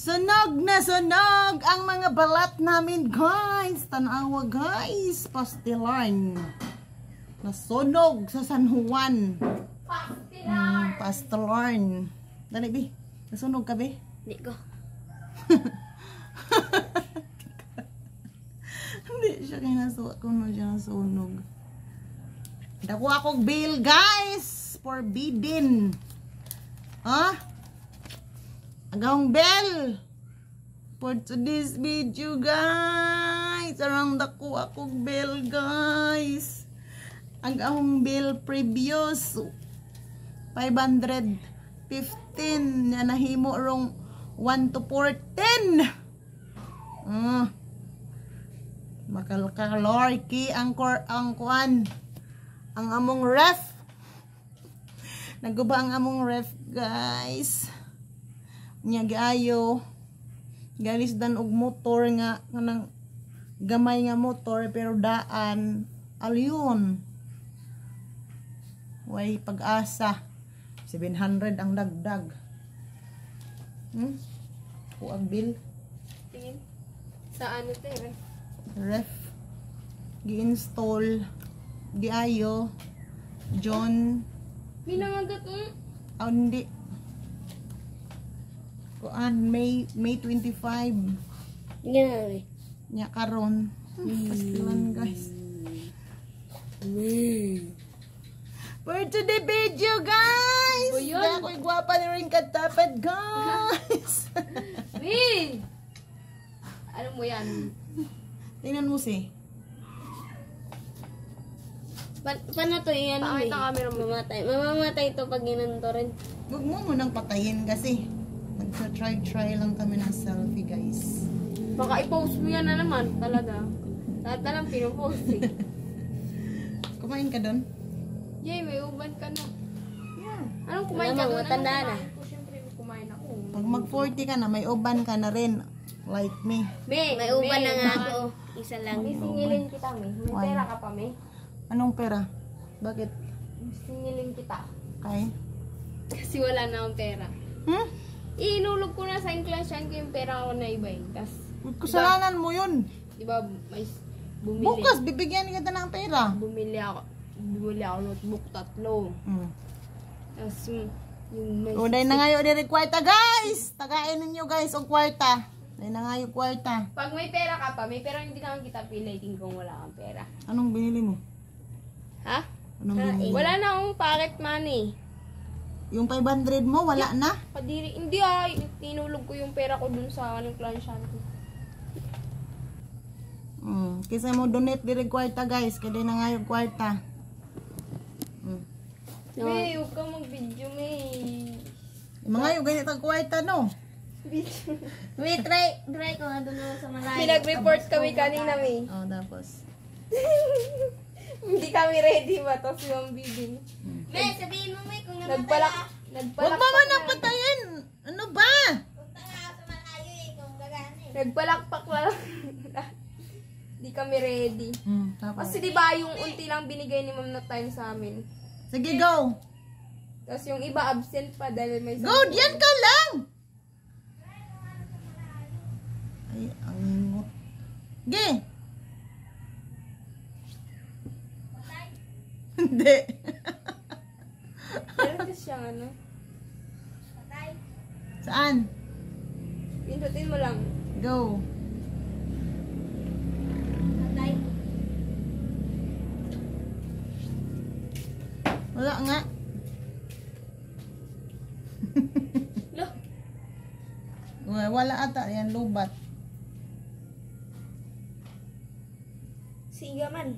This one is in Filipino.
Sunog na sunog ang mga balat namin, guys. Tanawa, guys. Pastilan. Nasunog sa San Juan. Pastilan. Pastilan. Dali, Bi. Nasunog ka, Bi? Hindi ko. Hindi siya kinasuot ko na siya nasunog. Dako akong bill, guys. Forbidden. Ha? Agawang bell for today's video, guys. Arang dako akong bell, guys. Agawang bell previous 515 na nahimo rong 1 to 14. Makalorki ang kuan ang among ref. Naguba ang among ref, guys. Nya giayo galis dan og motor nga kanang gamay nga motor pero daan alyon way pag-asa 700 ang dagdag. Kuang bill Tingin. Sa ano to eh? ref gi-install giayo John Minangagat hindi kuan May 25 Ganyan. nya karon pastilan, guys. For today video, guys. Buyon. Ako'y gwapa na rin katapat, guys. Wait! Ano mo yan? Tingnan mo si. Paano to yan? Pakit ang camera mo. Mamamatay to pag ginanto rin. Huwag mo munang patayin kasi. Nagsa-try lang kami ng selfie, guys. Baka i-post mo yan na naman, talaga. Lahat na lang pinopost eh. Kumain ka doon? Yay, may uban ka na. Yeah. Anong kumain ka doon? Anong kumain ko? Siyempre, kumain ako. Pag mag-40 ka na, may uban ka na rin. Like me. May uban na nga ako. Isa lang. May singilin kita, May. May Why? pera ka pa, May. Anong pera? Bakit? May singilin kita. Kay? Kasi wala na akong pera. Inulog ko na sa inclination ko yung pera ko na iba eh. Tas, Kasalanan mo yun. diba, may bumili. Bukas, bibigyan kita ng pera. Bumili ako notebook 3. Tapos, yung may... O, dahil na ngayon din kwarta, guys. Tagain ninyo, guys, o kwarta. Dahil na ngayon kwarta. Pag may pera ka pa, may pera hindi naman kita pilitin kung wala kang pera. Anong binili mo? Ha? Anong binili mo? Wala na akong pocket money. Yung 500 mo, wala na? Padiri, hindi tinulog ko yung pera ko dun sa anong klansyan ko. Kisa mo donate dire kwarta, guys. Kaya na ngayon kwarta. May, huwag kang mag-video, May. Mga yung ganit ang kwarta, no? May, try ko nga dun sa malayo. Pinag-report kami kanina, May. Oh, tapos. Hindi kami ready ba? Tapos yung video. May, sabihin mo, May, kung Nagbalak Huwag mo man ang patayin! Ano ba? punta nga sa malayo eh, kung gagana eh. Nagbalakpak lang. Hindi kami ready. Tapos. Kasi di ba yung unti lang binigay ni Ma'am na time sa amin. Sige, go! Tapos yung iba absent pa dahil may Go! Diyan ka lang! Ay, ang ingot. Ge! Hindi. Meron kasi siyang ano. Patay, Saan? Pindutin mo lang. Go. patay. Wala nga. Loh, Wala ata. Yan, lubat. siga man.